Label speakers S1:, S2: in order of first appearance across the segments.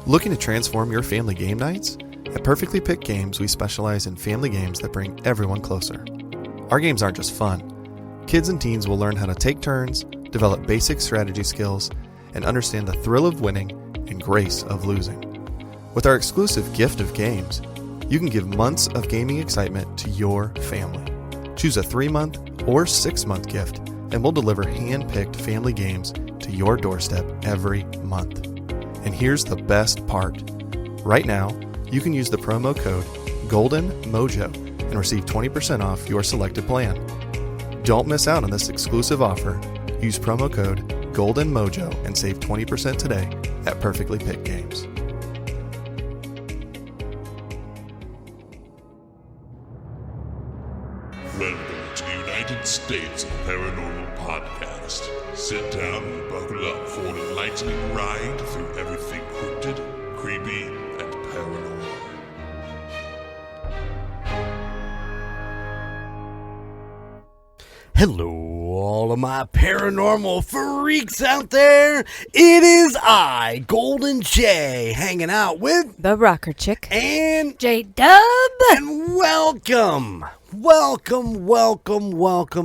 S1: Looking to transform your family game nights? At Perfectly Picked Games, we specialize in family games that bring everyone closer. Our games aren't just fun. Kids and teens will learn how to take turns, develop basic strategy skills, and understand the thrill of winning and grace of losing. With our exclusive gift of games, you can give months of gaming excitement to your family. Choose a 3-month or 6-month gift, and we'll deliver hand-picked family games to your doorstep every month. And here's the best part. Right now, you can use the promo code GOLDENMOJO and receive 20% off your selected plan. Don't miss out on this exclusive offer. Use promo code GOLDENMOJO and save 20% today at Perfectly Picked Games.
S2: Welcome to the United States of Paranormal Podcast. Sit down and buckle up for an enlightening ride through everything cryptid, creepy, and paranormal.
S3: Hello, all of my paranormal freaks out there. It is I, Golden J, hanging out with
S4: the Rocker Chick
S3: and
S4: J-Dub.
S3: And welcome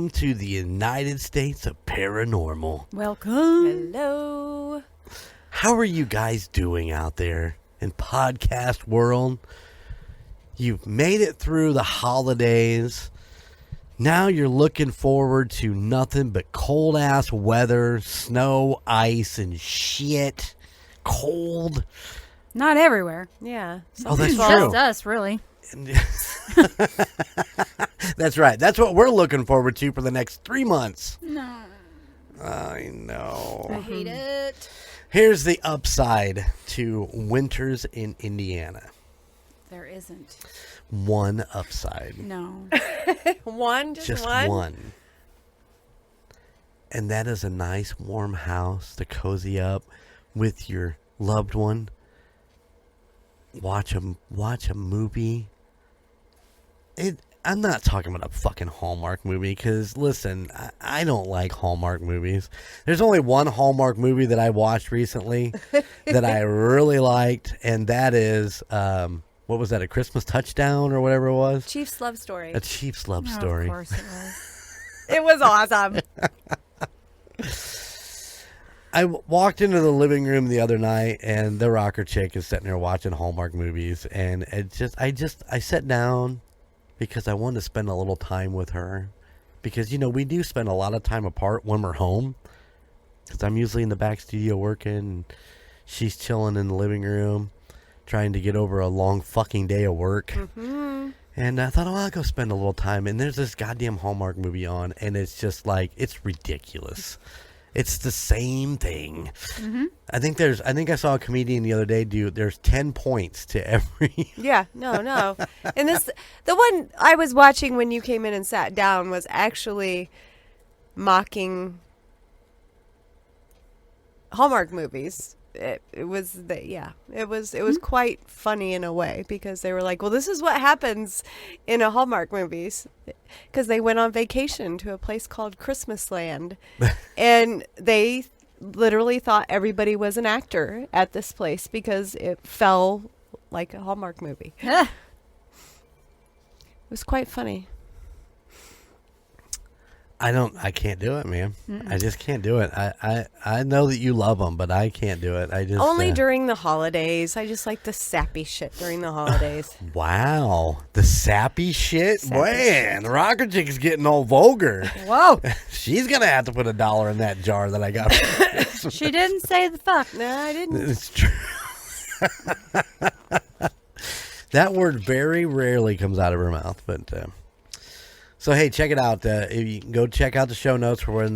S3: to the United States of Paranormal.
S4: Welcome.
S5: Hello.
S3: How are you guys doing out there in podcast world? You've made it through the holidays. Now you're looking forward to nothing but cold-ass weather, snow, ice, and shit. Cold.
S4: Not everywhere.
S5: Yeah.
S3: Oh, that's
S4: Just
S3: true.
S4: us, really.
S3: That's right. That's what we're looking forward to for the next 3 months.
S4: No.
S3: I know.
S4: I hate it.
S3: Here's the upside to winters in Indiana.
S4: There isn't.
S3: One upside.
S4: No.
S5: One? Just one?
S3: one. And that is a nice warm house to cozy up with your loved one. Watch a movie. I'm not talking about a fucking Hallmark movie because, listen, I don't like Hallmark movies. There's only one Hallmark movie that I watched recently that I really liked, and that is, what was that, A Christmas Touchdown or whatever it was?
S5: Chief's Love Story.
S3: A Chief's Love Story.
S4: Of course it was.
S5: It was awesome.
S3: I walked into the living room the other night, and the Rocker Chick is sitting there watching Hallmark movies, and I sat down because I wanted to spend a little time with her, because we do spend a lot of time apart when we're home, because I'm usually in the back studio working, and she's chilling in the living room, trying to get over a long fucking day of work.
S5: Mm-hmm.
S3: And I thought, I'll go spend a little time, and there's this goddamn Hallmark movie on, and it's just like, it's ridiculous. It's the same thing.
S4: Mm-hmm.
S3: I think I saw a comedian the other day there's 10 points to every.
S5: Yeah, no. And the one I was watching when you came in and sat down was actually mocking Hallmark movies. It was quite funny in a way, because they were like, well, this is what happens in a Hallmark movies, because they went on vacation to a place called Christmas Land and they literally thought everybody was an actor at this place because it fell like a Hallmark movie. It was quite funny.
S3: I can't do it, man. I just can't do it. I know that you love them, but I can't do it. I just
S5: Only during the holidays. I just like the sappy shit during the holidays.
S3: Wow, the sappy shit.
S5: Sappy
S3: Man, the Rocker Chick is getting all vulgar.
S4: Whoa.
S3: She's gonna have to put $1 in that jar that I got.
S4: She didn't say the fuck.
S5: No, I didn't.
S3: It's true. That word very rarely comes out of her mouth, but. So hey, check it out. If you can go check out the show notes for when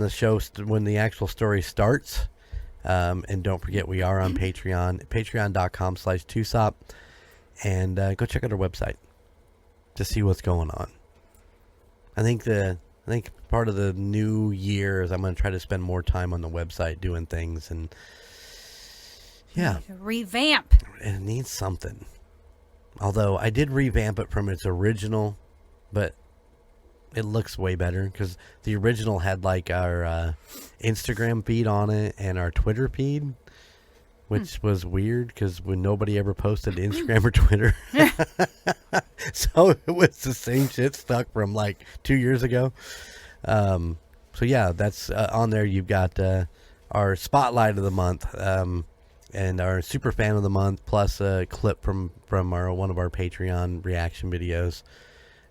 S3: the actual story starts. And don't forget, we are on Patreon, patreon.com/TUSOP, and go check out our website to see what's going on. I think part of the new year is I'm going to try to spend more time on the website doing things, and yeah,
S4: Revamp.
S3: it needs something. Although I did revamp it from its original, but it looks way better, because the original had like our Instagram feed on it and our Twitter feed, which was weird because when nobody ever posted to Instagram or Twitter. So it was the same shit stuck from like 2 years ago. So yeah, that's on there. You've got our spotlight of the month and our super fan of the month, plus a clip from one of our Patreon reaction videos,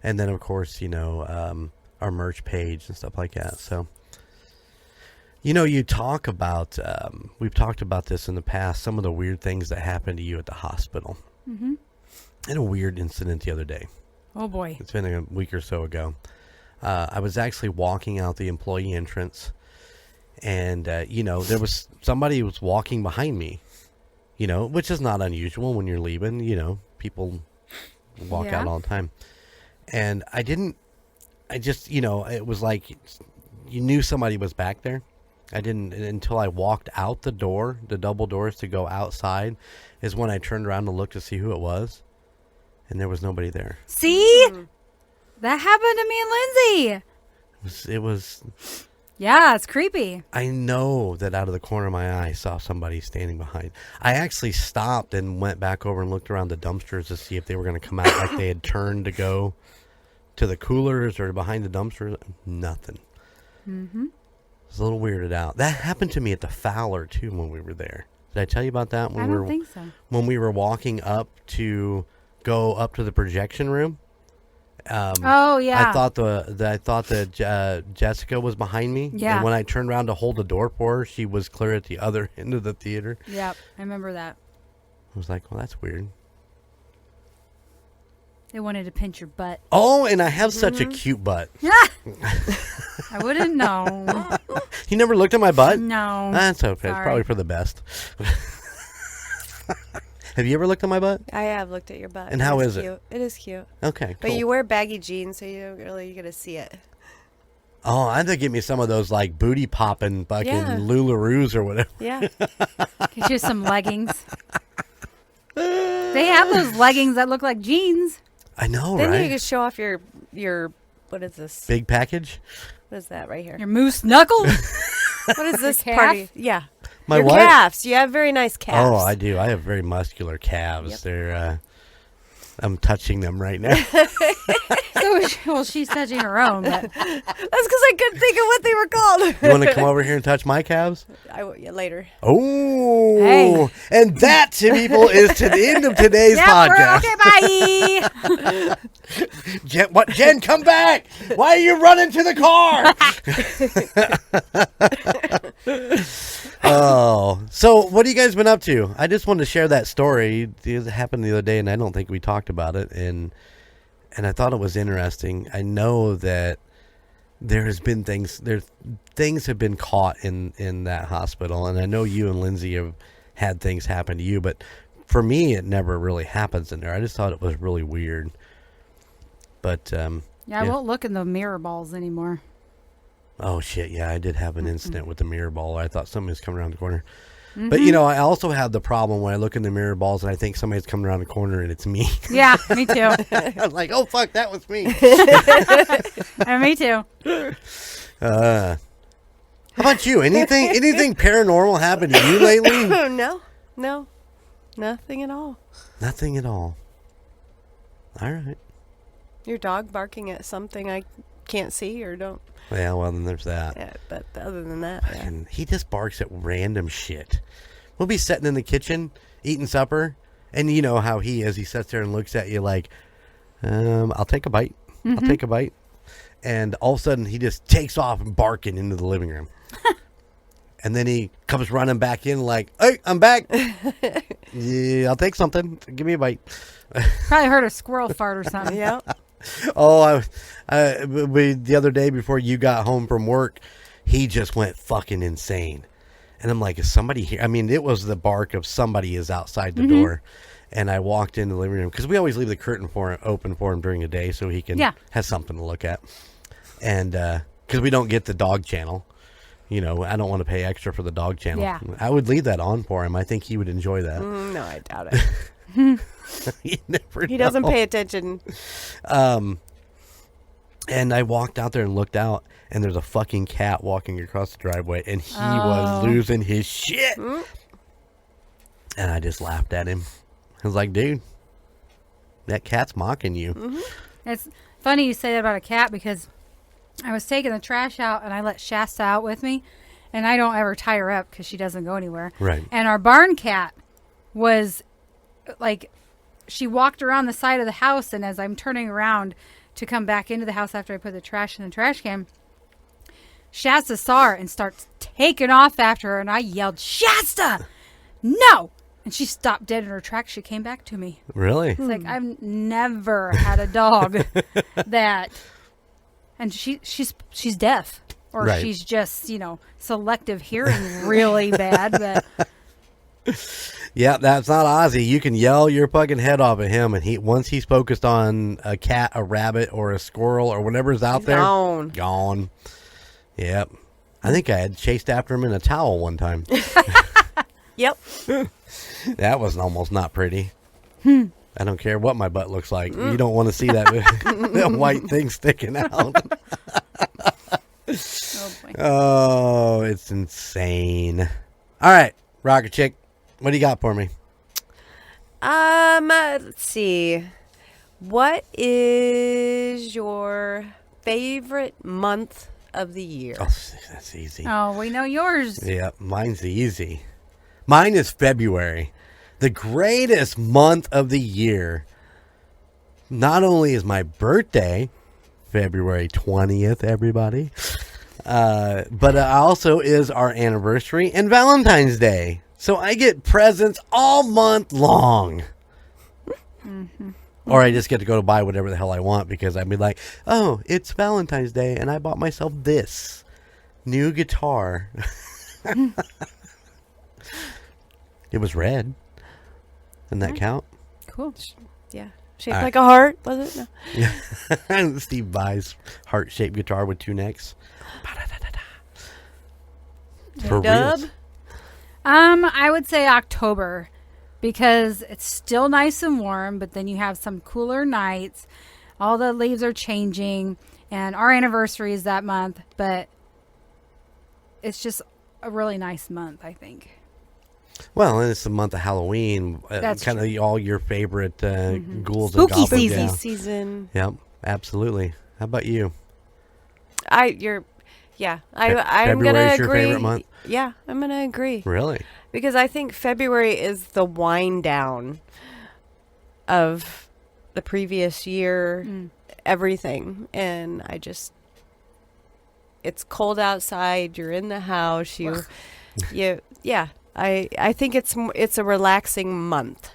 S3: and then of course our merch page and stuff like that. So you talk about we've talked about this in the past, some of the weird things that happened to you at the hospital. Mm-hmm. I had a weird incident the other day.
S4: Oh boy,
S3: it's been a week or so ago. I was actually walking out the employee entrance, and there was somebody was walking behind me, which is not unusual when you're leaving. People walk out all the time, and it was like you knew somebody was back there. I didn't until I walked out the door, the double doors to go outside, is when I turned around to look to see who it was, and there was nobody there.
S4: See? That happened to me and Lindsay.
S3: It was.
S4: Yeah, it's creepy.
S3: I know that out of the corner of my eye, I saw somebody standing behind. I actually stopped and went back over and looked around the dumpsters to see if they were going to come out like they had turned to go to the coolers or behind the dumpsters. Nothing. Mm-hmm. I was a little weirded out. That happened to me at the Fowler, too, when we were there. Did I tell you about that?
S4: I don't think so.
S3: When we were walking up to go up to the projection room.
S4: Oh yeah.
S3: I thought that Jessica was behind me.
S4: Yeah.
S3: And when I turned around to hold the door for her, she was clear at the other end of the theater.
S4: Yep, I remember that.
S3: I was like, well, that's weird.
S4: They wanted to pinch your butt.
S3: Oh, and I have such a cute butt.
S4: I wouldn't know.
S3: You never looked at my butt?
S4: No.
S3: That's okay.
S4: Sorry.
S3: It's probably for the best. Have you ever looked at my butt?
S5: I have looked at your butt.
S3: And how is
S5: cute.
S3: it?
S5: It is cute.
S3: Okay,
S5: But
S3: cool.
S5: you wear baggy jeans, so you don't really get to see it.
S3: Oh, I think give me some of those like booty popping fucking
S5: Yeah.
S3: Lularoos or whatever.
S5: Yeah.
S4: Get you some leggings. They have those leggings that look like jeans.
S3: I know,
S5: Then
S3: right?
S5: you can show off your what is this?
S3: Big package?
S5: What is that right here?
S4: Your moose knuckles.
S5: What is this
S4: Your
S5: party?
S4: calf?
S5: Yeah.
S3: My
S5: your
S3: what?
S5: calves. You have very nice calves.
S3: Oh, I do. I have very muscular calves.
S5: Yep.
S3: They're I'm touching them right now.
S4: Well, she's touching her own. But
S5: That's because I couldn't think of what they were called.
S3: You want to come over here and touch my calves?
S5: Yeah, later.
S3: Oh,
S4: Hey.
S3: And that, people, is to the end of today's podcast.
S4: Okay, bye.
S3: Jen, come back! Why are you running to the car? Oh, so what have you guys been up to? I just wanted to share that story. It happened the other day, and I don't think we talked about it. And I thought it was interesting. I know that there has been things have been caught in that hospital, and I know you and Lindsay have had things happen to you, but for me, it never really happens in there. I just thought it was really weird. But
S4: Yeah, I won't look in the mirror balls anymore.
S3: Oh shit! Yeah, I did have an incident with the mirror ball. I thought somebody was coming around the corner. But I also have the problem when I look in the mirror balls and I think somebody's coming around the corner and it's me.
S4: Yeah, me too.
S3: I'm like, oh fuck, that was me.
S4: Me too.
S3: How about you? Anything paranormal happened to you lately?
S5: No, nothing at all.
S3: Nothing at all. All right.
S5: Your dog barking at something I can't see or don't.
S3: Yeah, well then there's that.
S5: Yeah, but other than that, yeah.
S3: And he just barks at random shit. We'll be sitting in the kitchen eating supper, and you know how he is. He sits there and looks at you like, I'll take a bite. I'll take a bite. And all of a sudden, he just takes off and barking into the living room. And then he comes running back in like, hey, I'm back. Yeah, I'll take something. Give me a bite.
S4: Probably heard a squirrel fart or something.
S5: Yeah.
S3: Oh, the other day before you got home from work, he just went fucking insane. And I'm like, is somebody here? I mean, it was the bark of somebody is outside the door. And I walked in the living room because we always leave the curtain open for him during the day so he can have something to look at. And because we don't get the dog channel, I don't want to pay extra for the dog channel.
S4: Yeah.
S3: I would leave that on for him. I think he would enjoy that.
S5: No, I doubt it.
S3: He
S5: doesn't pay attention.
S3: And I walked out there and looked out, and there's a fucking cat walking across the driveway, and he was losing his shit. And I just laughed at him. I was like, dude, that cat's mocking you.
S5: Mm-hmm.
S4: It's funny you say that about a cat because I was taking the trash out and I let Shasta out with me. And I don't ever tie her up because she doesn't go anywhere.
S3: Right.
S4: And our barn cat was like, she walked around the side of the house. And as I'm turning around to come back into the house after I put the trash in the trash can, Shasta saw her and starts taking off after her. And I yelled, Shasta, no. And she stopped dead in her tracks. She came back to me.
S3: Really?
S4: It's like, I've never had a dog that, and she's deaf. Or
S3: Right.
S4: she's just, selective hearing really bad. But
S3: Yeah, that's not Ozzy. You can yell your fucking head off at him, and once he's focused on a cat, a rabbit, or a squirrel, or whatever's out there, gone. Yep. I think I had chased after him in a towel one time.
S5: Yep.
S3: That was almost not pretty. I don't care what my butt looks like. You don't want to see that, that white thing sticking out.
S4: oh boy.
S3: Oh, it's insane. All right, Rocket Chick, what do you got for me?
S5: Let's see. What is your favorite month of the year?
S3: Oh, that's easy.
S4: Oh, we know yours.
S3: Yeah, mine's easy. Mine is February, the greatest month of the year. Not only is my birthday, February 20th, everybody, but it also is our anniversary and Valentine's Day. So I get presents all month long. Mm-hmm. Or I just get to go to buy whatever the hell I want because I'd be like, oh, it's Valentine's Day and I bought myself this new guitar. It was red. Doesn't that count?
S4: Cool.
S5: Yeah. Shaped like a heart, was it? No.
S3: Yeah. Steve buys heart-shaped guitar with two necks. For
S5: Dub?
S3: reals.
S4: I would say October because it's still nice and warm, but then you have some cooler nights. All the leaves are changing, and our anniversary is that month, but it's just a really nice month, I think.
S3: Well, and it's the month of Halloween.
S4: That's
S3: kind of all your favorite ghouls
S4: Spooky
S3: and goblins.
S4: season.
S3: Yeah.
S5: Season.
S3: Yep, absolutely. How about you?
S5: I'm
S3: February
S5: gonna
S3: is your
S5: agree.
S3: favorite month?
S5: Yeah, I'm gonna agree
S3: Really?
S5: because I think February is the wind down of the previous year, everything, and it's cold outside. You're in the house. I think it's a relaxing month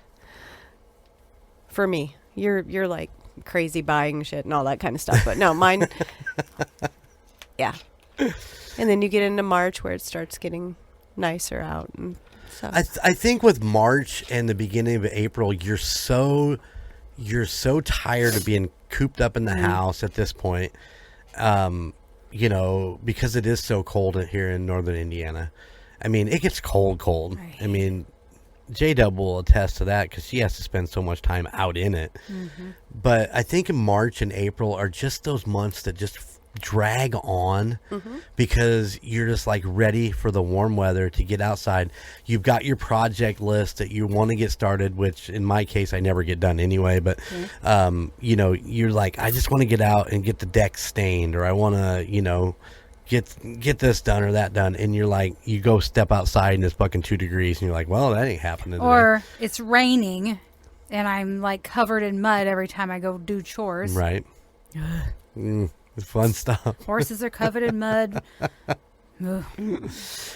S5: for me. You're like crazy buying shit and all that kind of stuff, but no, mine. Yeah, and then you get into March where it starts getting nicer out, and so
S3: I think with March and the beginning of April, you're so tired of being cooped up in the house at this point. Because it is so cold here in northern Indiana. I mean, it gets cold.
S4: Right.
S3: I mean, J-Dub will attest to that because she has to spend so much time out in it. Mm-hmm. But I think March and April are just those months that just drag on because you're just like ready for the warm weather to get outside. You've got your project list that you want to get started, which in my case I never get done anyway, but you're like, I just want to get out and get the deck stained, or I want to get this done or that done, and you're like, you go step outside and it's fucking 2 degrees and you're like, well, that ain't happening today.
S4: Or it's raining and I'm like covered in mud every time I go do chores.
S3: Right. It's fun stuff.
S4: Horses are covered in mud. Ugh.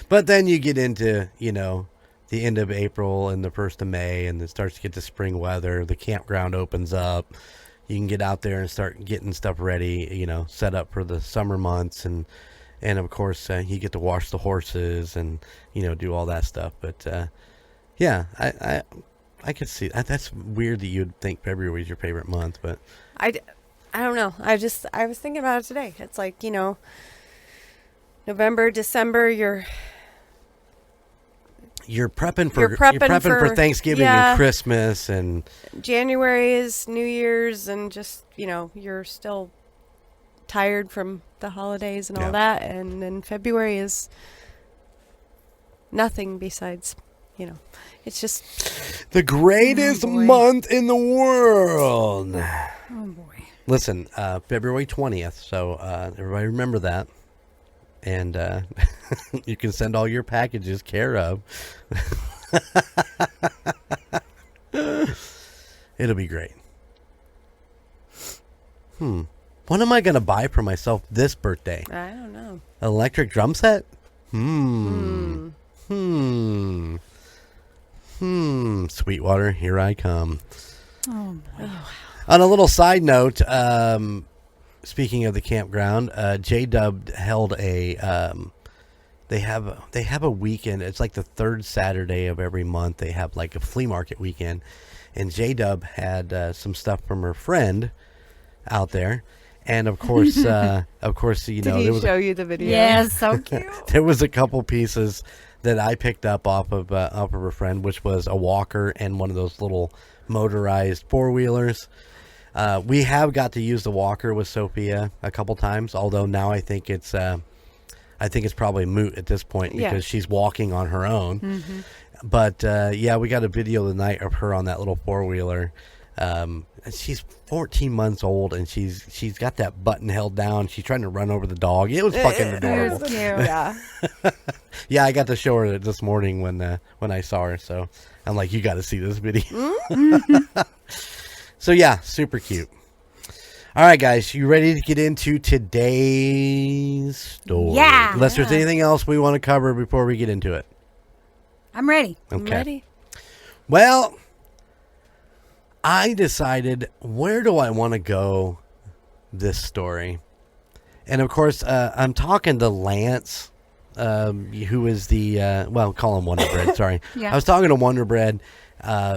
S3: But then you get into, the end of April and the 1st of May, and it starts to get to spring weather. The campground opens up. You can get out there and start getting stuff ready, set up for the summer months. And of course, you get to wash the horses and, do all that stuff. But, I could see that. That's weird that you'd think February is your favorite month, but
S5: I don't know. I was thinking about it today. It's like, November, December, you're
S3: prepping for Thanksgiving and Christmas, and
S5: January is New Year's, and just, you're still tired from the holidays and all that. And then February is nothing besides it's just
S3: The greatest month in the world.
S4: Oh boy.
S3: Listen, February 20th. So everybody remember that. And you can send all your packages care of. It'll be great. What am I going to buy for myself this birthday?
S5: I don't know.
S3: Electric drum set? Sweetwater, here I come.
S4: Oh boy.
S3: On a little side note, speaking of the campground, J-Dub held a. They have a weekend. It's like the third Saturday of every month. They have like a flea market weekend, and J-Dub had some stuff from her friend out there, and of course, you know,
S5: Did he show you the video?
S4: Yes, so cute.
S3: there was a couple pieces that I picked up off of her friend, which was a walker and one of those little motorized four-wheelers. We have got to use the walker with Sophia a couple times, although now I think it's probably moot at this point because she's walking on her own.
S4: Mm-hmm.
S3: But yeah, we got a video the night of her on that little four-wheeler. She's 14 months old and she's got that button held down. She's trying to run over the dog. It was fucking adorable.
S4: It was cute.
S5: Yeah.
S3: Yeah, I got to show her this morning when I saw her. So I'm like, you got to see this video. So yeah, super cute. All right, guys, you ready to get into today's story?
S4: Yeah.
S3: Unless there's anything else we want to cover before we get into it.
S4: I'm ready.
S3: Okay.
S5: I'm ready.
S3: Well, I decided, where do I want to go this story? And of course, I'm talking to Lance, who is the, call him Wonder Bread, sorry.
S4: Yeah.
S3: I was talking to Wonder Bread.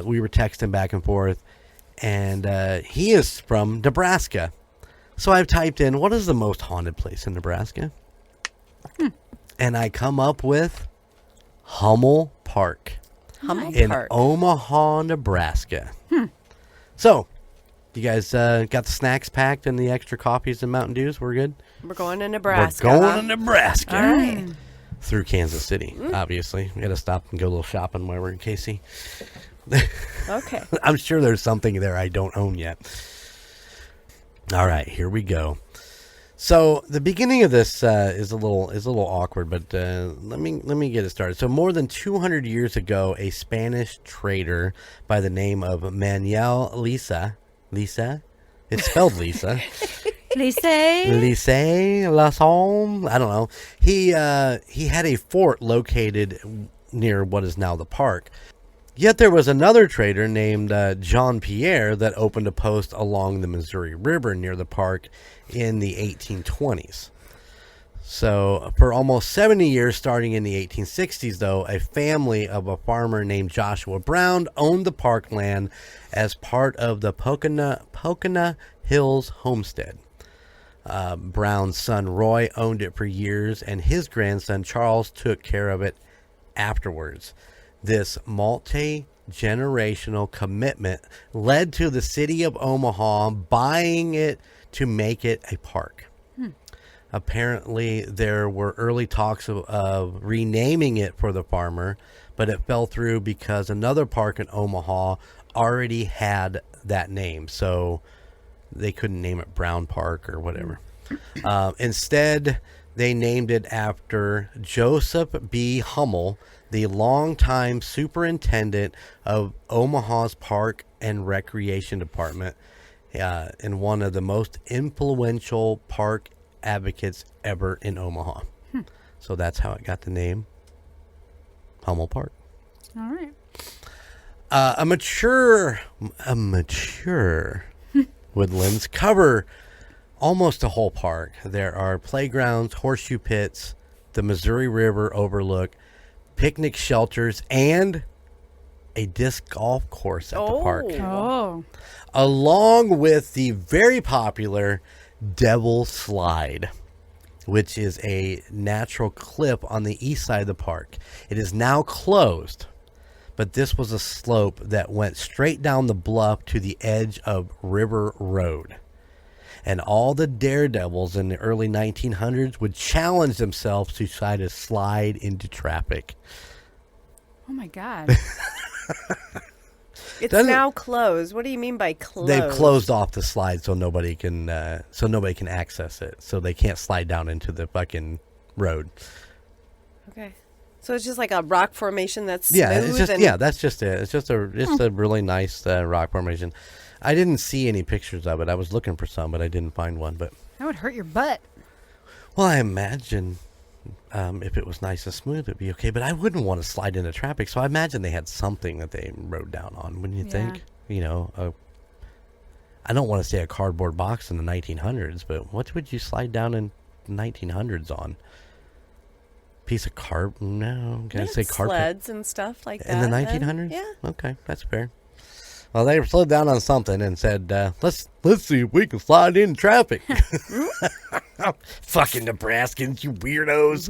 S3: We were texting back and forth. And he is from Nebraska. So I've typed in, what is the most haunted place in Nebraska? And I come up with Hummel Park
S5: Hummel
S3: in
S5: Park.
S3: Omaha, Nebraska. So, you guys got the snacks packed and the extra coffees and Mountain Dews? We're good?
S5: We're going to Nebraska.
S3: We're going to Nebraska.
S5: All right.
S3: Through Kansas City, obviously. We got to stop and go a little shopping while we're in Casey.
S5: Okay.
S3: I'm sure there's something there I don't own yet. All right, here we go. So the beginning of this is a little awkward, but let me get it started. So more than 200 years ago, a Spanish trader by the name of Manuel Lisa, it's spelled Lisa. Lycée, La Somme, I don't know. He had a fort located near what is now the park. Yet there was another trader named John Pierre that opened a post along the Missouri River near the park in the 1820s. So for almost 70 years, starting in the 1860s, though, a family of a farmer named Joshua Brown owned the parkland as part of the Pocono Hills homestead. Brown's son Roy owned it for years, and his grandson Charles took care of it afterwards. This multi-generational commitment led to the city of Omaha buying it to make it a park. Apparently, there were early talks of renaming it for the farmer, but it fell through because another park in Omaha already had that name, so they couldn't name it Brown Park or whatever. Instead, they named it after Joseph B. Hummel, the longtime superintendent of Omaha's Park and Recreation Department, and one of the most influential park advocates ever in Omaha. So that's how it got the name Hummel Park.
S4: All right.
S3: A mature woodlands cover almost the whole park. There are playgrounds, horseshoe pits, the Missouri River overlook, picnic shelters, and a disc golf course at the park.
S4: Oh.
S3: Along with the very popular Devil Slide, which is a natural cliff on the east side of the park. It is now closed, but this was a slope that went straight down the bluff to the edge of River Road. And all the daredevils in the early 1900s would challenge themselves to try to slide into traffic.
S4: Oh my God.
S5: It's now closed. What do you mean by closed?
S3: They've closed off the slide so nobody can access it. So they can't slide down into the fucking road.
S5: Okay. So it's just like a rock formation that's smooth.
S3: Yeah, it's just that's just it. It's just a really nice rock formation. I didn't see any pictures of it. I was looking for some, but I didn't find one. But
S4: That would hurt your butt.
S3: well, I imagine if it was nice and smooth, it'd be okay. But I wouldn't want to slide into traffic, so I imagine they had something that they rode down on. Wouldn't you think? You know, I don't want to say a cardboard box in the 1900s, but what would you slide down in the 1900s on? Piece of carpet? No, can I say carpet?
S5: Sleds and stuff like that.
S3: In the 1900s?
S5: Yeah.
S3: Okay, that's fair. Well, they slowed down on something and said, let's see if we can slide in traffic. Fucking Nebraskans, you weirdos.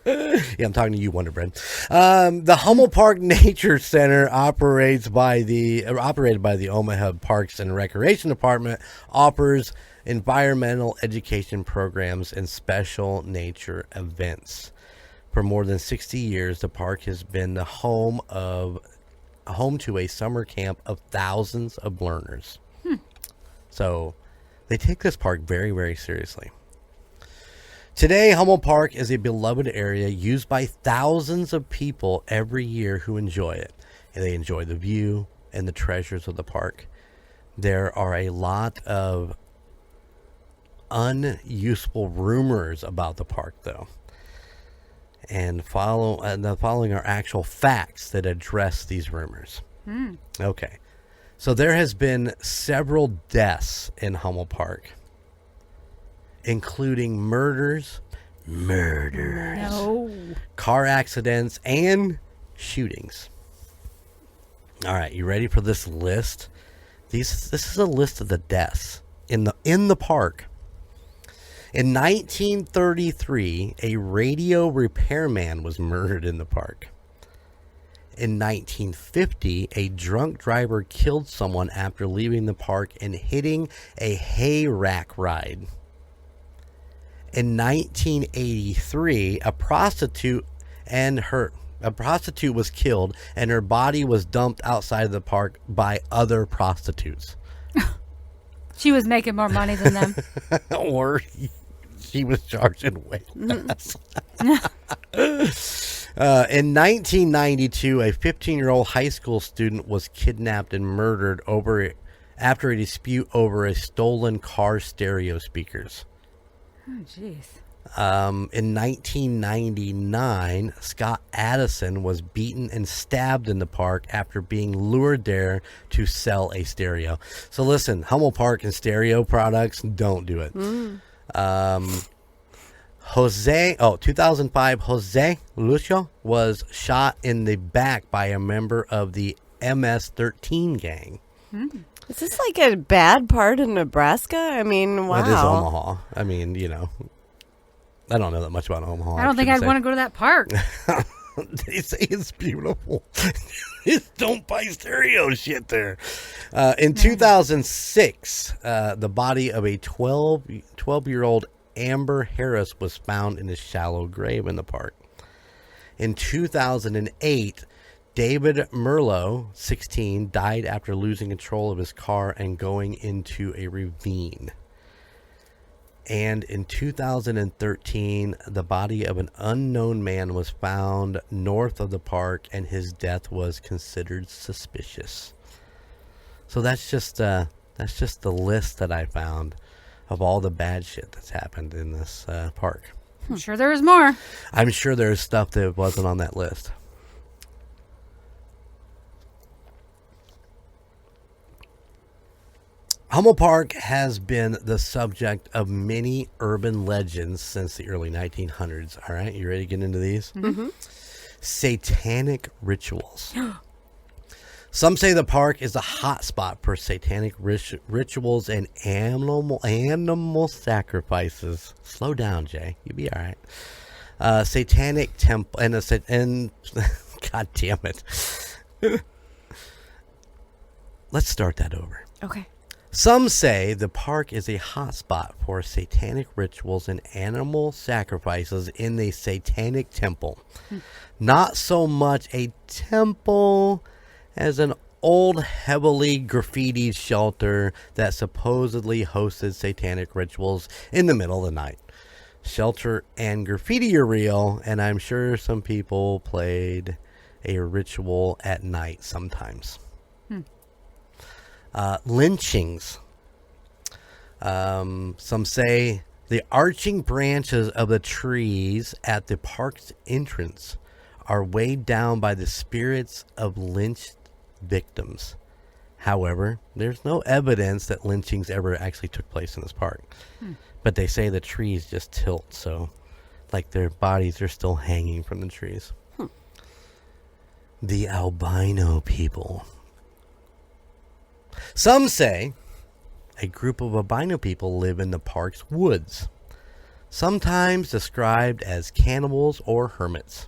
S3: Yeah, I'm talking to you, Wonder Bread. The Hummel Park Nature Center, operated by the Omaha Parks and Recreation Department, offers environmental education programs and special nature events. For more than 60 years, the park has been the home to a summer camp of thousands of learners. So they take this park very, very seriously. Today, Hummel Park is a beloved area used by thousands of people every year who enjoy it. And they enjoy the view and the treasures of the park. There are a lot of unuseful rumors about the park, though. And the following are actual facts that address these rumors. Okay. So there has been several deaths in Hummel Park, including murders,
S4: No.
S3: car accidents, and shootings. All right, you ready for this list? This is a list of the deaths in the park. In 1933, a radio repairman was murdered in the park. In 1950, a drunk driver killed someone after leaving the park and hitting a hay rack ride. In 1983, a prostitute was killed and her body was dumped outside of the park by other prostitutes.
S4: She was making more money than them.
S3: Or she was charging way less. In 1992, a 15-year-old high school student was kidnapped and murdered after a dispute over a stolen car stereo speakers.
S4: Oh, jeez.
S3: In 1999, Scott Addison was beaten and stabbed in the park after being lured there to sell a stereo. So listen, Hummel Park and stereo products, don't do it. 2005, Jose Lucio was shot in the back by a member of the MS-13 gang.
S5: Is this like a bad part of Nebraska? I mean, wow.
S3: That is Omaha. I mean, you know, I don't know that much about Omaha.
S4: I don't think I'd want to go to that park.
S3: They say it's beautiful. Just don't buy stereo shit there. In 2006, the body of a 12-year-old Amber Harris was found in a shallow grave in the park. In 2008, David Merlo, 16, died after losing control of his car and going into a ravine. And in 2013, the body of an unknown man was found north of the park, and his death was considered suspicious. So that's just the list that I found of all the bad shit that's happened in this park.
S4: I'm sure there is more.
S3: I'm sure there's stuff that wasn't on that list. Hummel Park has been the subject of many urban legends since the early 1900s. All right, you ready to get into these?
S5: Mm-hmm.
S3: Satanic rituals. Some say the park is a hot spot for satanic rituals and animal sacrifices. Slow down, Jay. You'll be all right. Satanic temple and God damn it. Let's start that over.
S5: Okay.
S3: Some say the park is a hotspot for satanic rituals and animal sacrifices in the satanic temple. Not so much a temple as an old, heavily graffitied shelter that supposedly hosted satanic rituals in the middle of the night. Shelter and graffiti are real, and I'm sure some people played a ritual at night sometimes. Lynchings. Some say the arching branches of the trees at the park's entrance are weighed down by the spirits of lynched victims. However, there's no evidence that lynchings ever actually took place in this park. But they say the trees just tilt, so like their bodies are still hanging from the trees. The albino people. Some say a group of albino people live in the park's woods, sometimes described as cannibals or hermits.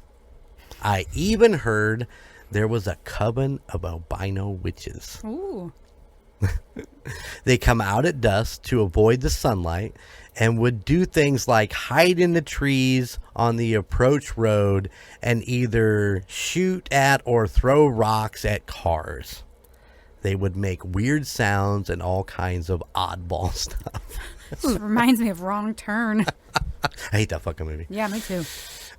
S3: I even heard there was a coven of albino witches.
S4: Ooh.
S3: They come out at dusk to avoid the sunlight and would do things like hide in the trees on the approach road and either shoot at or throw rocks at cars. They would make weird sounds and all kinds of oddball stuff.
S4: Reminds me of Wrong Turn.
S3: I hate that fucking movie.
S4: Yeah, me too.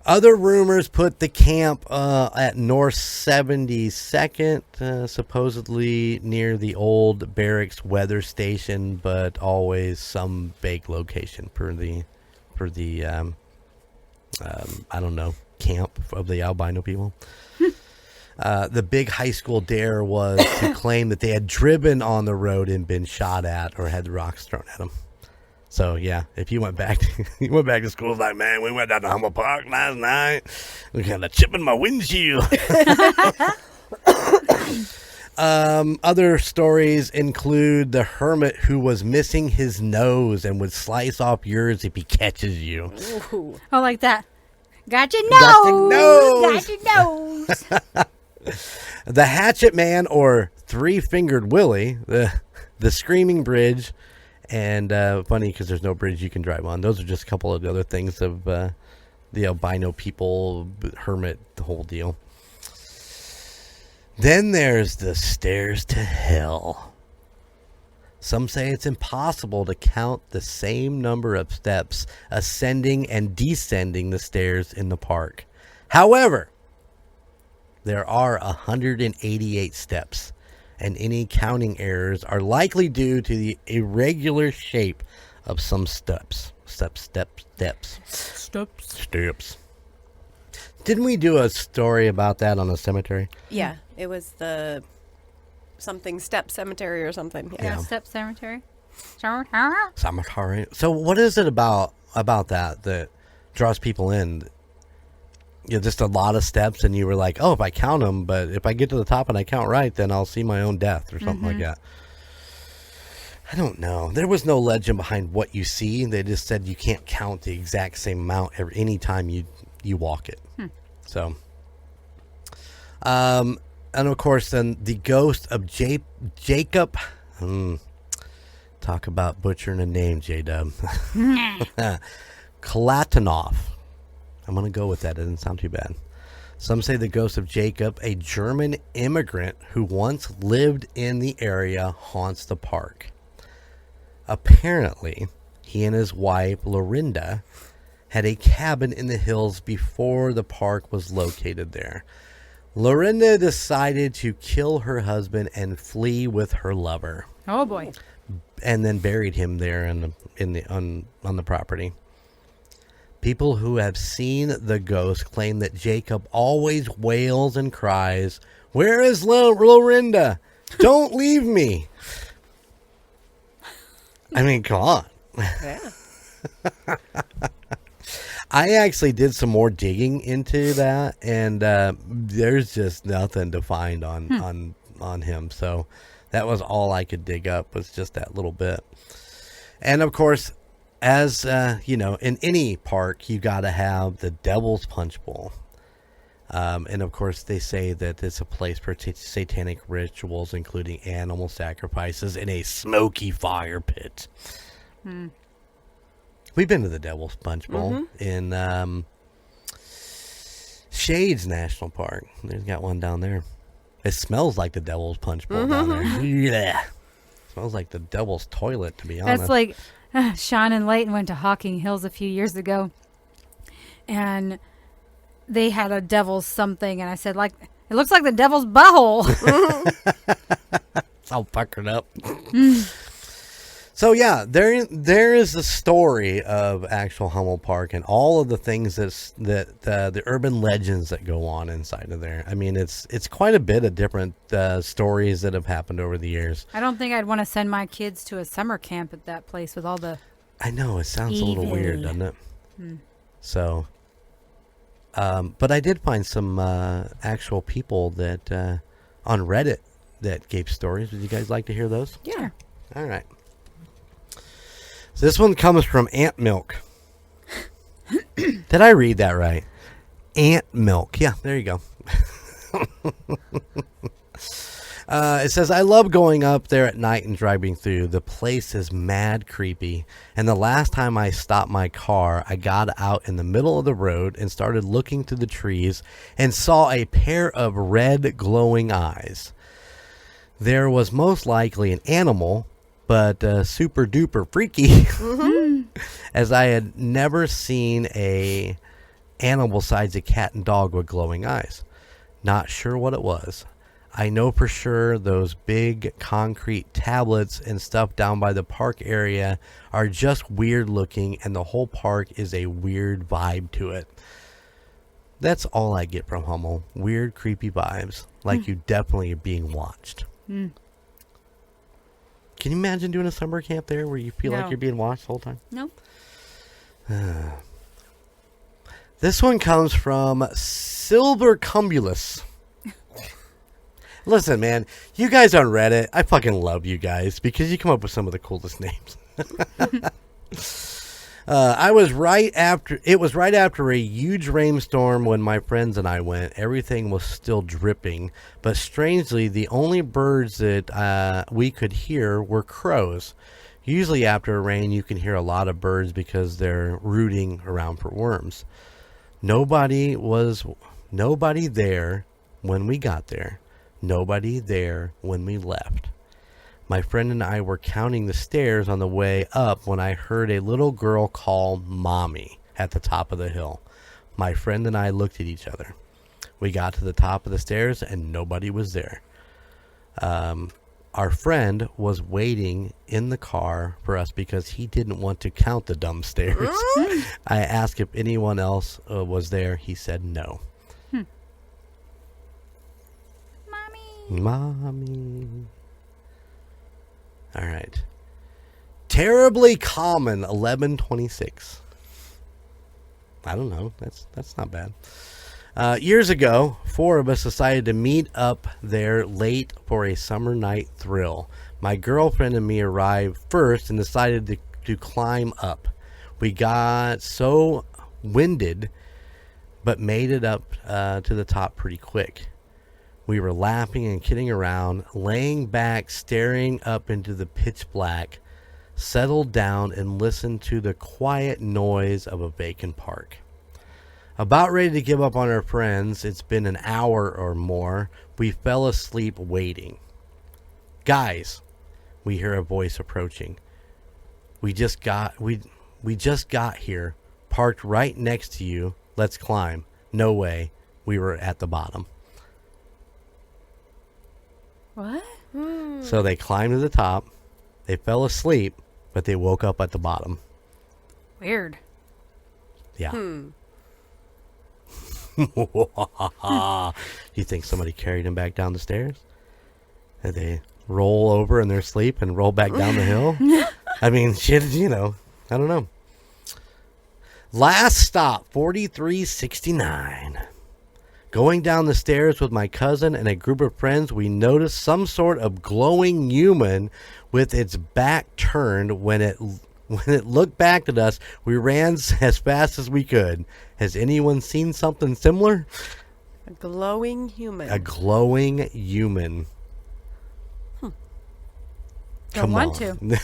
S3: Other rumors put the camp at North 72nd, supposedly near the old barracks weather station, but always some vague location for the I don't know, camp of the albino people. The big high school dare was to claim that they had driven on the road and been shot at or had rocks thrown at them. So yeah, if you went back to school, like, man, we went down to Hummel Park last night. We got a chip in my windshield. Other stories include the hermit who was missing his nose and would slice off yours if he catches you.
S5: Ooh.
S4: Oh, like that. Got your
S3: Got your
S4: nose.
S3: nose.
S4: Got your nose.
S3: The Hatchet Man, or Three-Fingered Willie, the Screaming Bridge, and funny because there's no bridge you can drive on. Those are just a couple of the other things of the albino people, hermit, the whole deal. Then there's the stairs to hell. Some say it's impossible to count the same number of steps ascending and descending the stairs in the park. However, there are 188 steps, and any counting errors are likely due to the irregular shape of some steps. Steps. Didn't we do a story about that on the cemetery?
S5: Yeah, it was the something step cemetery or something.
S3: Yeah.
S4: Step Cemetery.
S3: Cemetery. So what is it about that draws people in? You know, just a lot of steps, and you were like, oh, if I count them, but if I get to the top and I count right, then I'll see my own death or something like that. I don't know. There was no legend behind what you see. They just said you can't count the exact same amount any time you walk it. So, and of course, then the ghost of Jacob. Talk about butchering a name, J-Dub. Kalatanov. I'm going to go with that. It doesn't sound too bad. Some say the ghost of Jacob, a German immigrant who once lived in the area, haunts the park. Apparently, he and his wife, Lorinda, had a cabin in the hills before the park was located there. Lorinda decided to kill her husband and flee with her lover.
S4: Oh, boy.
S3: And then buried him there on the property. People who have seen the ghost claim that Jacob always wails and cries, "Where is Lorinda? Don't leave me." I mean, come on.
S5: Yeah.
S3: I actually did some more digging into that, and there's just nothing to find on him. So that was all I could dig up, was just that little bit. And of course, as you know, in any park, you got to have the Devil's Punch Bowl. And of course, they say that it's a place for satanic rituals, including animal sacrifices in a smoky fire pit. We've been to the Devil's Punch Bowl in Shades National Park. They've got one down there. It smells like the Devil's Punch Bowl down there. Yeah. Smells like the devil's toilet, to be honest.
S4: That's like Sean and Leighton went to Hocking Hills a few years ago, and they had a devil's something, and I said, like, it looks like the devil's butthole.
S3: It's all puckered up. So yeah, there is the story of actual Hummel Park and all of the things that the urban legends that go on inside of there. I mean, it's quite a bit of different stories that have happened over the years.
S4: I don't think I'd want to send my kids to a summer camp at that place with all the... I
S3: know, it sounds a little weird, doesn't it? So, but I did find some actual people that on Reddit that gave stories. Would you guys like to hear those?
S4: Yeah.
S3: All right. So this one comes from Ant Milk. Did I read that right? Ant Milk. Yeah, there you go. It says, I love going up there at night and driving through. The place is mad creepy. And the last time I stopped my car, I got out in the middle of the road and started looking through the trees and saw a pair of red glowing eyes. There was most likely an animal, but super duper freaky, as I had never seen a animal besides a cat and dog with glowing eyes. Not sure what it was. I know for sure those big concrete tablets and stuff down by the park area are just weird looking, and the whole park is a weird vibe to it. That's all I get from Hummel. Weird, creepy vibes, like you definitely are being watched. Can you imagine doing a summer camp there where you feel like you're being watched the whole time?
S4: No.
S3: This one comes from Silver Cumbulus. Listen, man, you guys on Reddit, I fucking love you guys because you come up with some of the coolest names. It was right after a huge rainstorm when my friends and I went. Everything was still dripping, but strangely, the only birds that we could hear were crows. Usually after a rain, you can hear a lot of birds because they're rooting around for worms. Nobody there when we got there. Nobody there when we left. My friend and I were counting the stairs on the way up when I heard a little girl call Mommy at the top of the hill. My friend and I looked at each other. We got to the top of the stairs and nobody was there. Our friend was waiting in the car for us because he didn't want to count the dumb stairs. I asked if anyone else was there. He said no. Mommy. All right. Terribly Common 1126. I don't know. That's not bad. Years ago, 4 of us decided to meet up there late for a summer night thrill. My girlfriend and me arrived first and decided to climb up. We got so winded, but made it up to the top pretty quick. We were laughing and kidding around, laying back, staring up into the pitch black, settled down and listened to the quiet noise of a vacant park. About ready to give up on our friends, it's been an hour or more, we fell asleep waiting. Guys, we hear a voice approaching. We just got here, parked right next to you. Let's climb. No way. We were at the bottom.
S4: What?
S3: So they climbed to the top. They fell asleep, but they woke up at the bottom.
S4: Weird.
S3: Yeah. You think somebody carried them back down the stairs? Did they roll over in their sleep and roll back down the hill? I mean, shit, I don't know. Last stop, 4369. Going down the stairs with my cousin and a group of friends, we noticed some sort of glowing human with its back turned. When it looked back at us, we ran as fast as we could. Has anyone seen something similar?
S5: A glowing human.
S3: A glowing human.
S4: Don't want to.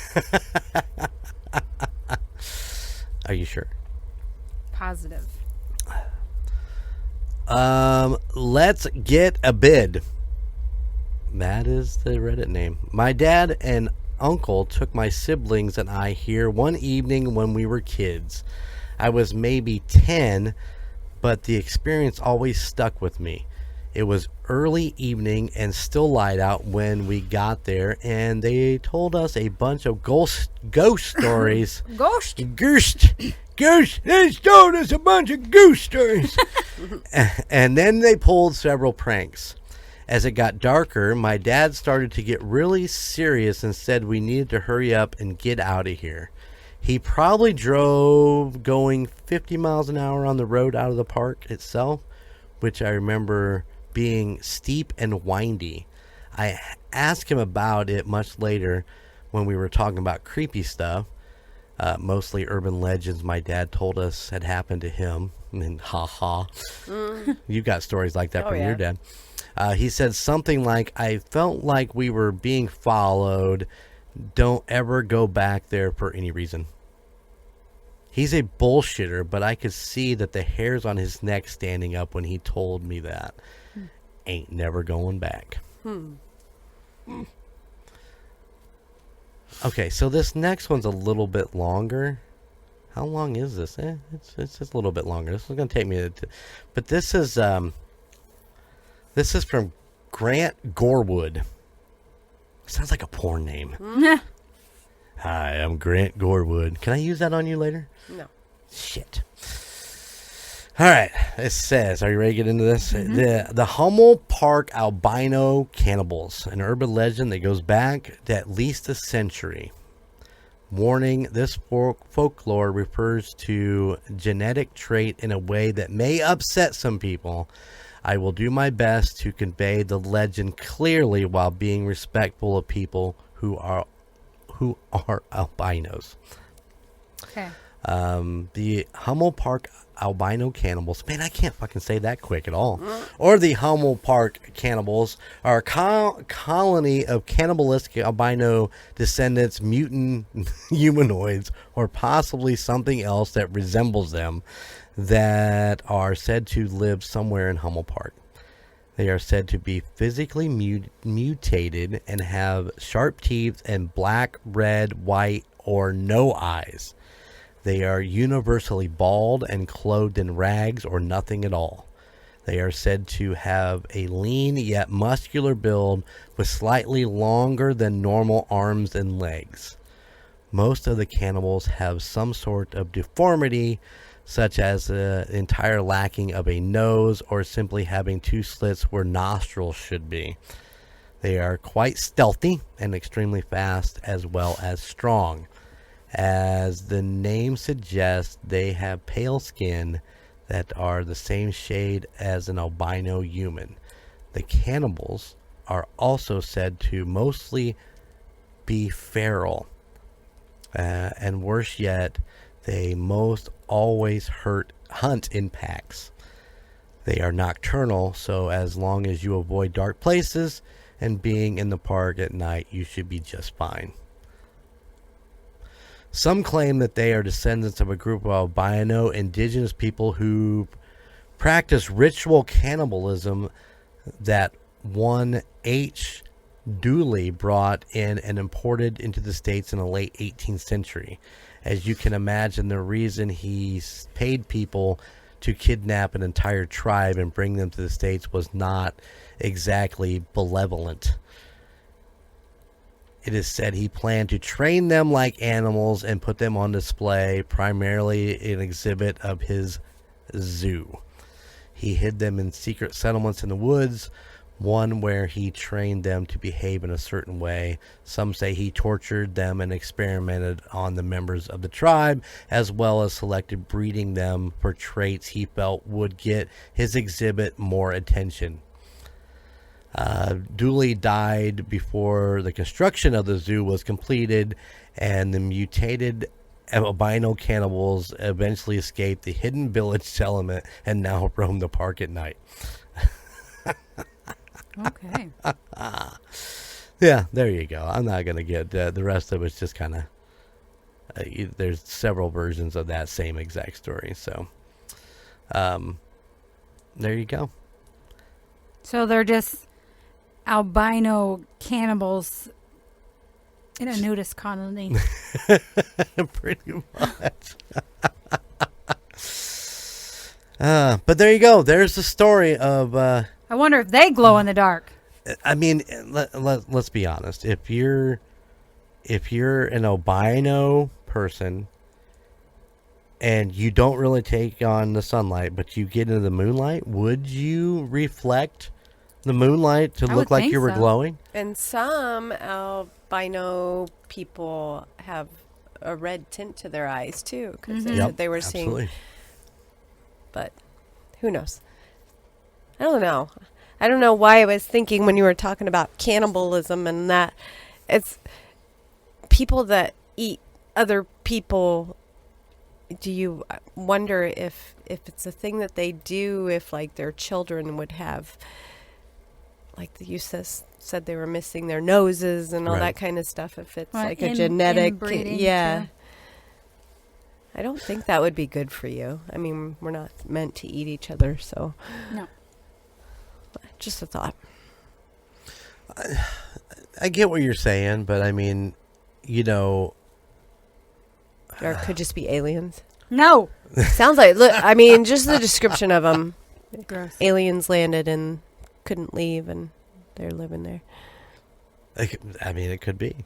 S3: Are you sure?
S4: Positive.
S3: Let's get a bid. That is the Reddit name. My dad and uncle took my siblings and I here one evening when we were kids. I was maybe 10, but the experience always stuck with me. It was early evening and still light out when we got there, and they told us a bunch of ghost stories.
S4: Ghost?
S3: Ghost. They told us a bunch of ghost stories. And then they pulled several pranks. As it got darker, my dad started to get really serious and said we needed to hurry up and get out of here. He probably drove going 50 miles an hour on the road out of the park itself, which I remember being steep and windy. I asked him about it much later when we were talking about creepy stuff, mostly urban legends my dad told us had happened to him. And you got stories like that from your dad. He said something like, I felt like we were being followed. Don't ever go back there for any reason. He's a bullshitter, but I could see that the hairs on his neck standing up when he told me that. Ain't never going back. Okay, so this next one's a little bit longer. How long is this? It's just a little bit longer. This is going to take me but this is from Grant Gorewood. Sounds like a porn name. Hi, I'm Grant Gorewood. Can I use that on you later?
S5: No.
S3: Shit. All right. It says, are you ready to get into this? The Hummel Park albino cannibals, an urban legend that goes back to at least a century. Warning, this folklore refers to genetic trait in a way that may upset some people. I will do my best to convey the legend clearly while being respectful of people who are albinos.
S4: Okay.
S3: The Hummel Park albino cannibals, man, I can't fucking say that quick at all. Or the Hummel Park cannibals are a colony of cannibalistic albino descendants, mutant humanoids, or possibly something else that resembles them, that are said to live somewhere in Hummel Park. They are said to be physically mutated and have sharp teeth and black, red, white, or no eyes. They are universally bald and clothed in rags or nothing at all. They are said to have a lean yet muscular build with slightly longer than normal arms and legs. Most of the cannibals have some sort of deformity, such as the entire lacking of a nose or simply having two slits where nostrils should be. They are quite stealthy and extremely fast as well as strong. As the name suggests, they have pale skin that are the same shade as an albino human. The cannibals are also said to mostly be feral. And worse yet, they most always hunt in packs. They are nocturnal, so as long as you avoid dark places and being in the park at night, you should be just fine. Some claim that they are descendants of a group of albino indigenous people who practice ritual cannibalism that one H. Dooley brought in and imported into the States in the late 18th century. As you can imagine, the reason he paid people to kidnap an entire tribe and bring them to the States was not exactly benevolent. It is said he planned to train them like animals and put them on display, primarily an exhibit of his zoo. He hid them in secret settlements in the woods, one where he trained them to behave in a certain way. Some say he tortured them and experimented on the members of the tribe, as well as selected breeding them for traits he felt would get his exhibit more attention. Dooley died before the construction of the zoo was completed, and the mutated albino cannibals eventually escaped the hidden village settlement and now roam the park at night.
S4: Okay.
S3: Yeah, there you go. I'm not going to get the rest of it's just kind of there's several versions of that same exact story. So there you go.
S4: So they're just albino cannibals in a nudist colony.
S3: Pretty much. But there you go. There's the story of
S4: I wonder if they glow in the dark.
S3: I mean, let's be honest. If you're an albino person and you don't really take on the sunlight, but you get into the moonlight, would you reflect the moonlight to
S4: I
S3: look
S4: would
S3: like
S4: think
S3: you were
S4: so.
S3: glowing?
S5: And some albino people have a red tint to their eyes too, because they said they were
S3: absolutely.
S5: seeing. But who knows? I don't know. I don't know why I was thinking when you were talking about cannibalism and that it's people that eat other people. Do you wonder if it's a thing that they do, if like their children would have, like you said they were missing their noses and all
S3: Right.
S5: that kind of stuff, if it's
S4: Well,
S5: like a genetic,
S4: inbreeding,
S5: yeah.
S4: too.
S5: I don't think that would be good for you. I mean, we're not meant to eat each other, so
S4: No.
S5: just a thought.
S3: I get what you're saying, but I mean, you know,
S5: Or it could just be aliens.
S4: No.
S5: Sounds like, look, I mean, just the description of them.
S4: Gross.
S5: Aliens landed and couldn't leave, and they're living there.
S3: I mean, it could be.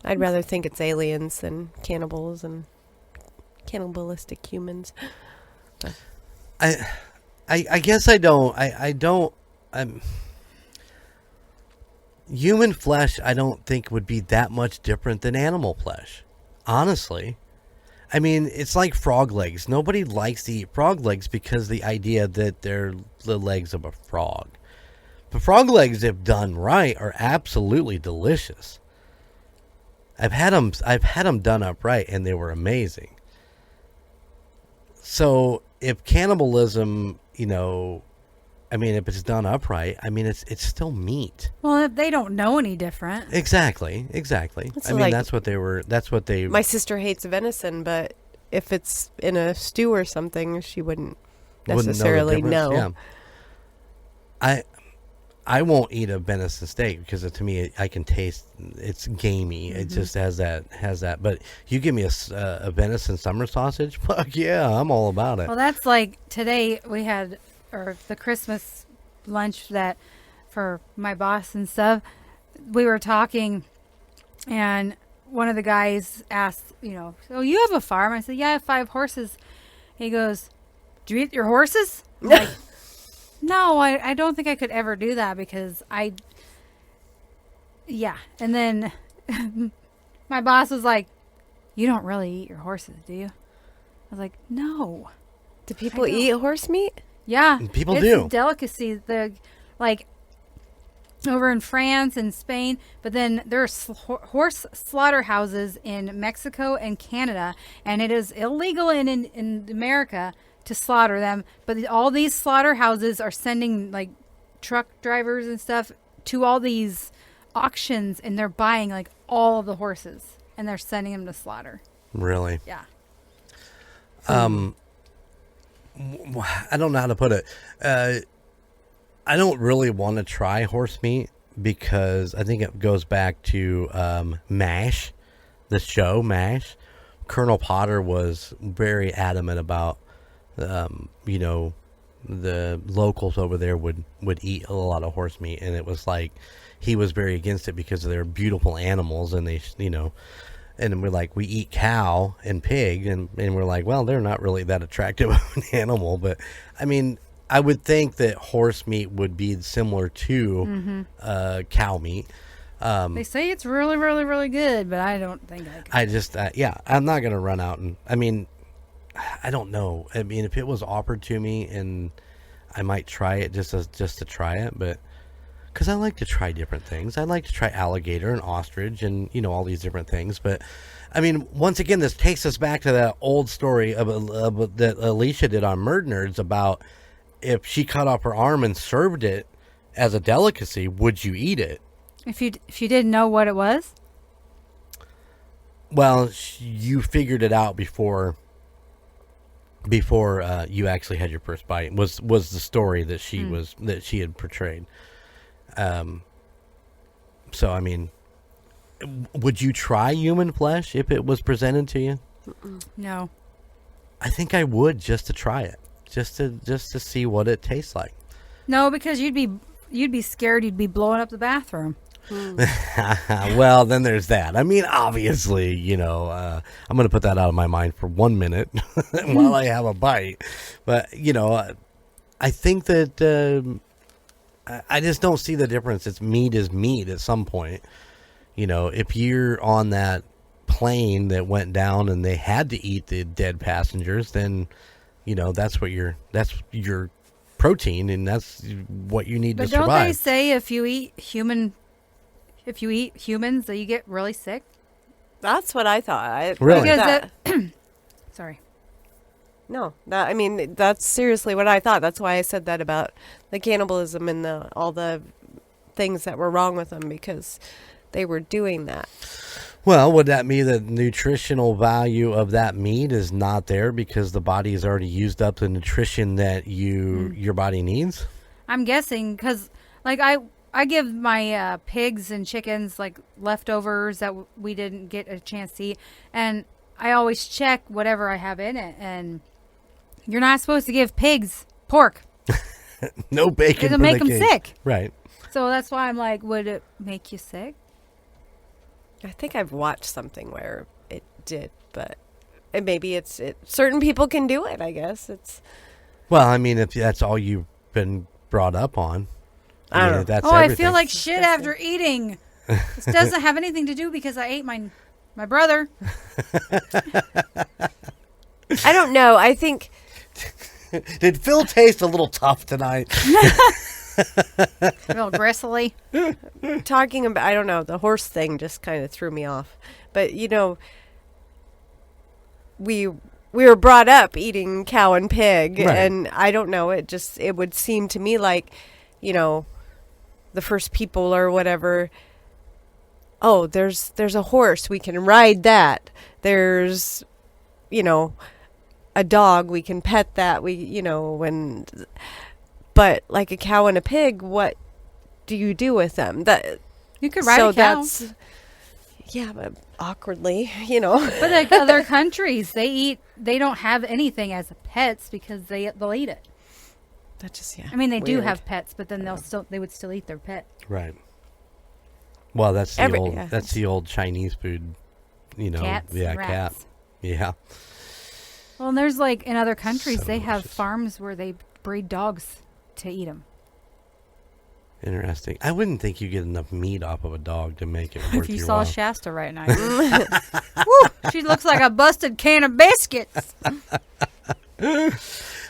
S5: I'd rather think it's aliens than cannibals and cannibalistic humans.
S3: I guess I don't. I don't. Human flesh, I don't think would be that much different than animal flesh. Honestly, I mean, it's like frog legs. Nobody likes to eat frog legs because the idea that they're the legs of a frog. But frog legs, if done right, are absolutely delicious. I've had them done up right, and they were amazing. So if cannibalism, you know, I mean, if it's done upright, I mean, it's still meat.
S4: Well, if they don't know any different.
S3: Exactly.
S5: It's
S3: I mean,
S5: like-
S3: that's what they.
S5: My sister hates venison, but if it's in a stew or something, she wouldn't
S3: wouldn't
S5: necessarily
S3: the
S5: know.
S3: difference. Yeah. I won't eat a venison steak because to me I can taste it's gamey. It just has that. But you give me a venison summer sausage, fuck yeah, I'm all about it.
S4: Well, that's like today we had, or the Christmas lunch that for my boss and stuff, we were talking and one of the guys asked, so you have a farm? I said, yeah, I have 5 horses. He goes, do you eat your horses? I'm like, no, I don't think I could ever do that because yeah. And then my boss was like, you don't really eat your horses, do you? I was like, no.
S5: Do people
S4: I don't.
S5: eat horse meat?
S4: Yeah.
S3: People
S4: it's
S3: do.
S4: a delicacy. Like over in France and Spain, but then there's horse slaughterhouses in Mexico and Canada, and it is illegal in America to slaughter them, but all these slaughterhouses are sending like truck drivers and stuff to all these auctions, and they're buying like all of the horses and they're sending them to slaughter.
S3: Really?
S4: Yeah.
S3: I don't know how to put it. I don't really want to try horse meat because I think it goes back to MASH, the show MASH. Colonel Potter was very adamant about the locals over there would eat a lot of horse meat, and it was like he was very against it because they're beautiful animals, and they and we're like, we eat cow and pig, and we're like, well, they're not really that attractive of an animal. But I mean, I would think that horse meat would be similar to cow meat.
S4: They say it's really, really, really good, but I don't think I could.
S3: I just I'm not gonna run out and I don't know. I mean, if it was offered to me, and I might try it just to try it, but because I like to try different things. I like to try alligator and ostrich and all these different things. But I mean, once again, this takes us back to that old story of that Alicia did on Murd Nerds about if she cut off her arm and served it as a delicacy, would you eat it?
S4: If you didn't know what it was?
S3: Well, you figured it out before you actually had your first bite. Was the story that she had portrayed. So I mean, would you try human flesh if it was presented to you?
S4: No.
S3: I think I would, just to try it, just to see what it tastes like.
S4: No, because you'd be scared you'd be blowing up the bathroom.
S3: Well, then there's that. I mean, obviously, I'm going to put that out of my mind for 1 minute while I have a bite. But, I think that I just don't see the difference. It's meat is meat at some point. If you're on that plane that went down and they had to eat the dead passengers, then, that's your protein, and that's what you need to survive.
S4: But don't they say if you eat humans that you get really sick?
S5: That's what I thought.
S3: Really?
S4: Sorry.
S5: No, that's seriously what I thought. That's why I said that about the cannibalism and all the things that were wrong with them, because they were doing that.
S3: Well, would that mean the nutritional value of that meat is not there because the body has already used up the nutrition that your body needs?
S4: I'm guessing because, I give my pigs and chickens leftovers that we didn't get a chance to eat, and I always check whatever I have in it. And you're not supposed to give pigs pork.
S3: No bacon.
S4: It'll make them sick.
S3: Right.
S4: So that's why I'm like, would it make you sick?
S5: I think I've watched something where it did, but maybe certain people can do it. I guess it's.
S3: Well, I mean, if that's all you've been brought up on.
S5: I don't know.
S3: That's
S4: everything. I
S3: everything.
S4: feel like shit after eating. This doesn't have anything to do because I ate my brother.
S5: I don't know. I think.
S3: Did Phil taste a little tough tonight?
S4: A little gristly.
S5: Talking about, I don't know, the horse thing just kind of threw me off. But, we were brought up eating cow and pig,
S3: right.
S5: And I don't know, it would seem to me like, the first people or whatever, oh, there's a horse, we can ride that. There's, a dog, we can pet that. But like a cow and a pig, what do you do with them? That
S4: you could ride a cow.
S5: But awkwardly,
S4: But other countries, they don't have anything as pets because they'll eat it.
S5: That just
S4: I mean, they do
S5: weird.
S4: have pets, but then they would still eat their pet.
S3: Right. Well, that's the old Chinese food,
S4: Cats,
S3: cat.
S4: rats.
S3: Yeah.
S4: Well, and there's in other countries,
S3: So
S4: they have
S3: delicious.
S4: farms where they breed dogs to eat them.
S3: Interesting. I wouldn't think you get enough meat off of a dog to make it worth
S4: If you
S3: your
S4: saw
S3: while.
S4: Shasta right now, woo, she looks like a busted can of biscuits.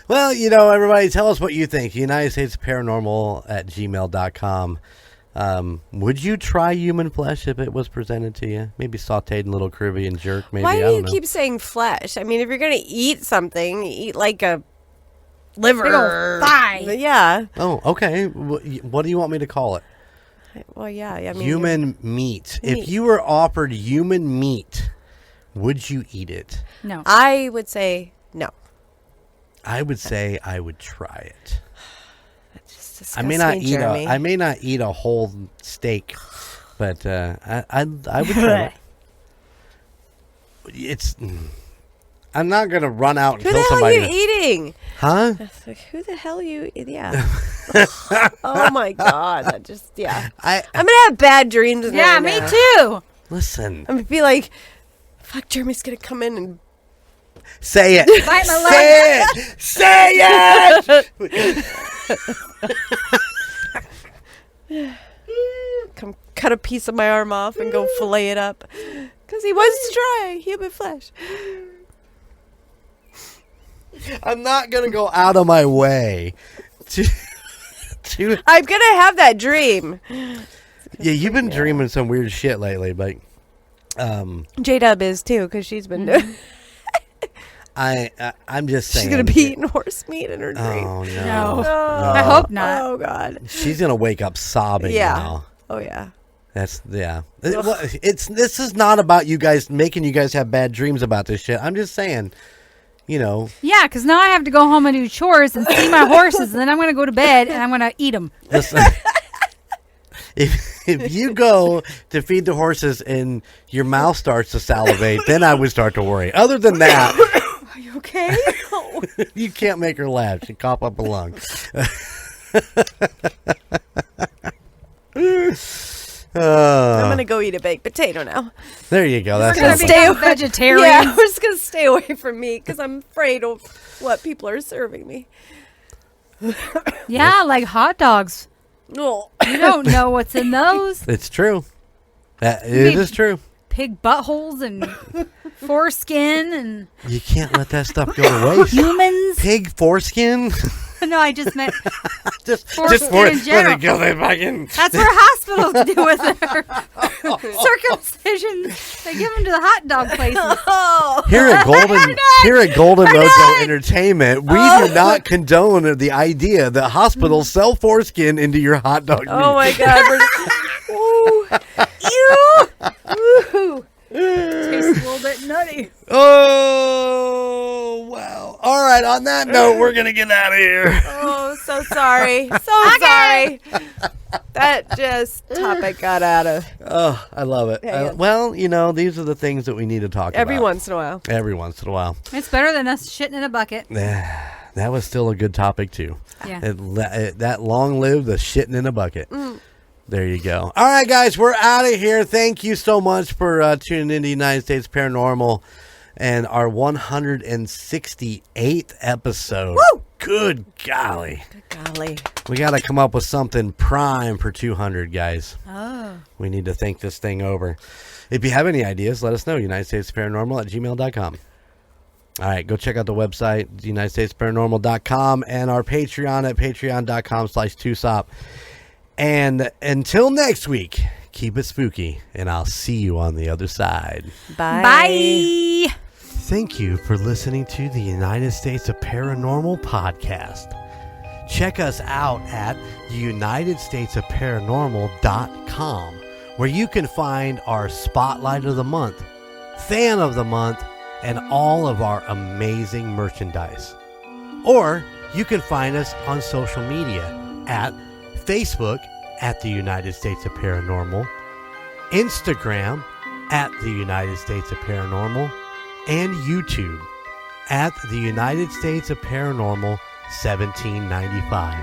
S3: Well, everybody, tell us what you think. United States Paranormal at gmail.com. Would you try human flesh if it was presented to you? Maybe sauteed in little Caribbean jerk, maybe.
S5: Why
S3: I
S5: do
S3: don't
S5: you
S3: know.
S5: keep saying flesh? I mean, if you're going to eat something, eat like a liver.
S4: Big old thigh.
S5: Yeah.
S3: Oh, okay. What do you want me to call it?
S5: Well, yeah. I mean,
S3: Human meat.
S5: Meat.
S3: If you were offered human meat, would you eat it?
S4: No.
S5: I would say no.
S3: I would say I would try it.
S5: That just disgusts
S3: I may not eat a whole steak, but I would try it. It's. I'm not gonna run out and
S5: Who
S3: kill
S5: the hell
S3: somebody.
S5: are you eating?
S3: Huh?
S5: It's like, who the hell you? Yeah. Oh my God! That just I'm gonna have bad dreams.
S4: Yeah,
S5: right
S4: me
S5: now.
S4: too.
S3: Listen.
S5: I'm gonna be like, fuck, Jeremy's gonna come in and
S3: Say it.
S4: Bite my leg.
S3: Say it.
S5: come cut a piece of my arm off and go fillet it up because he wants to try human flesh.
S3: I'm not gonna go out of my way to.
S5: I'm gonna have that dream.
S3: Yeah, you've been dreaming some weird shit lately, but
S5: J-Dub is too because she's been doing.
S3: I'm just saying.
S5: She's going to be eating horse meat in her dream.
S3: Oh, no.
S4: No.
S5: No.
S4: I hope not.
S5: Oh, God.
S3: She's going to wake up sobbing now.
S5: Oh, yeah.
S3: This is not about you guys making you guys have bad dreams about this shit. I'm just saying,
S4: Yeah, because now I have to go home and do chores and see my horses, and then I'm going to go to bed and I'm going to eat them.
S3: listen, if you go to feed the horses and your mouth starts to salivate, then I would start to worry. Other than that,
S5: Are you okay?
S3: you can't make her laugh. She cough up a lung.
S5: I'm going to go eat a baked potato now.
S3: There you go.
S4: We're
S3: That's
S4: going to
S3: simple.
S4: become vegetarian.
S5: Yeah, we're just going to stay away from meat because I'm afraid of what people are serving me.
S4: Yeah, like hot dogs.
S5: Oh.
S4: You don't know what's in those.
S3: It's true. It is true.
S4: Pig buttholes and foreskin and
S3: You can't let that stuff go to waste.
S4: humans.
S3: Pig foreskin.
S4: No, I just meant
S3: just
S4: Foreskin
S3: for
S4: in general.
S3: let it go there fucking.
S4: that's where hospitals do with their circumcisions. They give them to the hot dog places.
S5: Oh.
S3: Here at Golden Mojo Entertainment, we do not condone the idea that hospitals sell foreskin into your hot dog meat.
S5: Oh, my God. Ooh. Ew. Ooh.
S4: Tastes a little bit nutty.
S3: Oh, wow. All right, on that note, we're going to get out of here.
S5: Oh, so sorry. So sorry. That topic got out of
S3: Oh, I love it.
S5: Yeah.
S3: Well, these are the things that we need to talk
S5: every
S3: about.
S5: once in a while.
S3: Every once in a while.
S4: It's better than us shitting in a bucket.
S3: That was still a good topic, too.
S4: Yeah.
S3: That long live the shitting in a bucket. There you go. All right, guys, we're out of here. Thank you so much for tuning into United States Paranormal and our 168th episode.
S5: Woo!
S3: Good golly.
S5: Good golly.
S3: We got to come up with something prime for 200, guys.
S4: Oh.
S3: We need to think this thing over. If you have any ideas, let us know. UnitedStatesParanormal@gmail.com. All right, go check out the website, UnitedStatesParanormal.com, and our Patreon at patreon.com/TUSOP. And until next week, keep it spooky, and I'll see you on the other side.
S5: Bye.
S4: Bye.
S3: Thank you for listening to the United States of Paranormal podcast. Check us out at theunitedstatesofparanormal.com, where you can find our Spotlight of the Month, Fan of the Month, and all of our amazing merchandise. Or you can find us on social media at Facebook at the United States of Paranormal, Instagram at the United States of Paranormal, and YouTube at the United States of Paranormal 1795.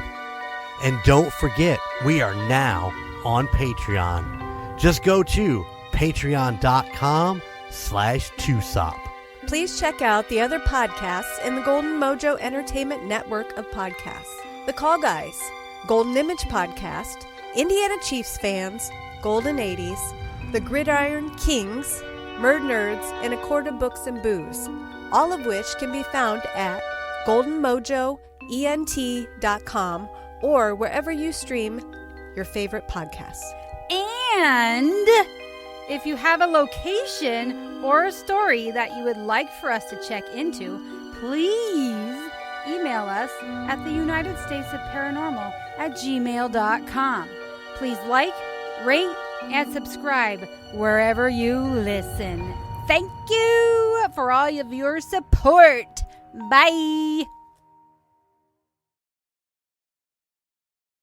S3: And don't forget, we are now on Patreon. Just go to patreon.com/TUSOP.
S5: Please check out the other podcasts in the Golden Mojo Entertainment Network of podcasts. The Call Guys, Golden Image Podcast, Indiana Chiefs Fans, Golden 80s, The Gridiron Kings, Murd Nerds, and A Quart of Books and Booze, all of which can be found at goldenmojoent.com or wherever you stream your favorite podcasts.
S4: And if you have a location or a story that you would like for us to check into, please email us at theunitedstatesofparanormal@gmail.com. Please like, rate, and subscribe wherever you listen. Thank you for all of your support. Bye.